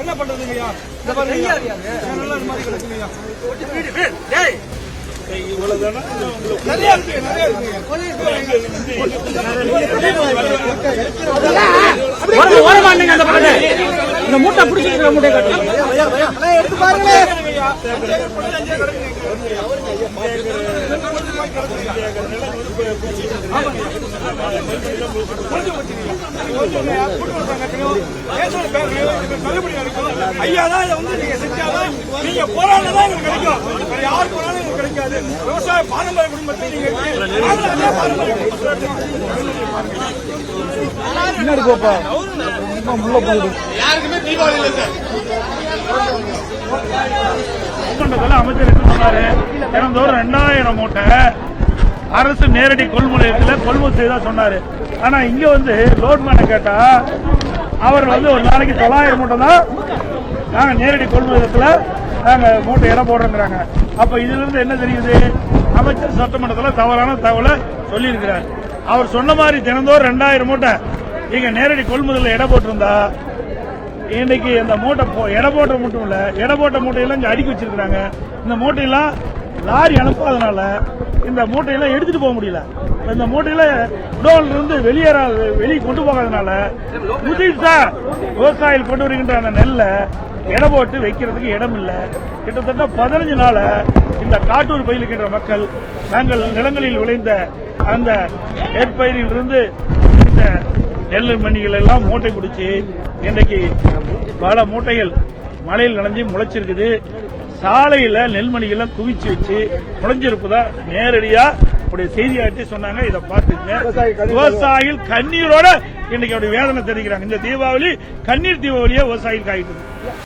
என்ன பண்றதுங்கய்யா? இவ்வளவுதானா? நிறைய இருக்கு, நிறைய இருக்கு. இந்த மூட்டை பிடிச்சிருக்கிற மூட்டை எடுத்து பாருங்களே. ஐயாதான் இதை வந்து நீங்க செஞ்சாதான், நீங்க போராடதான் எங்களுக்கு கிடைக்கும். யாரு போராடும் எங்களுக்கு கிடைக்காது. விவசாய பாரம்பரிய குடும்பத்தை நீங்க முன்னாடி போப்பா. யாருக்குமே தீபாவளி இல்லை சார். அமைச்சர் என்ன சொன்னாரு? தினந்தோறும் 2000 மூட்டை அரசு நேரடி கொள்முதல் செய்தா சொன்னாரு. ஆனா இங்க வந்து லோட்மேனை கேட்டா அவர் வந்து ஒரு நாளைக்கு 900 மூட்டை தான் நாங்க நேரடி கொள்முதலத்துல நாங்க மூட்டை இடம் போடுறோங்கிறாங்க. அப்ப இதுல இருந்து என்ன தெரியுது? அமைச்சர் சட்டமன்றத்தில் தவறான தகவலை சொல்லி இருக்கிறார். அவர் சொன்ன மாதிரி தினந்தோறும் 2000 மூட்டை நீங்க நேரடி கொள்முதல் இடம் போட்டிருந்தா இன்னைக்கு இந்த மூட்டை எடை போட்ட மட்டும் இல்ல, எடை போட்ட மூட்டையெல்லாம் இங்க அடுக்கி வச்சிருக்காங்க. இந்த மூட்டையெல்லாம் லாரி அனுப்பாதனால இந்த மூட்டையெல்லாம் எடுத்துட்டு போக முடியல. இந்த மூட்டையில குடோன்ல இருந்து வெளியே கொண்டு போகாதனால புதுசா விவசாயிகள் கொண்டு வருகின்ற அந்த நெல்லை எடை போட்டு வைக்கிறதுக்கு இடம் இல்லை. கிட்டத்தட்ட 15 நாள இந்த காட்டூர் பயிர் இருக்கின்ற மக்கள் நாங்கள் நிலங்களில் விளைந்த அந்த நெற்பயிரில் இருந்து இந்த நெல் மணிகள் எல்லாம் மூட்டை பிடிச்சி இன்றைக்கு பல மூட்டைகள் மழையில் நனைஞ்சு முளைச்சிருக்குது. சாலையில நெல்மணிகளை குவிச்சு வச்சு முளைஞ்சிருப்பதா நேரடியா செய்தியாட்டி சொன்னாங்க. இதை பார்த்துங்க. விவசாயிகள் கண்ணீரோட இன்னைக்கு வேதனை தெரிவிக்கிறாங்க. இந்த தீபாவளி கண்ணீர் தீபாவளியா விவசாயிகளுக்கு ஆகிட்டு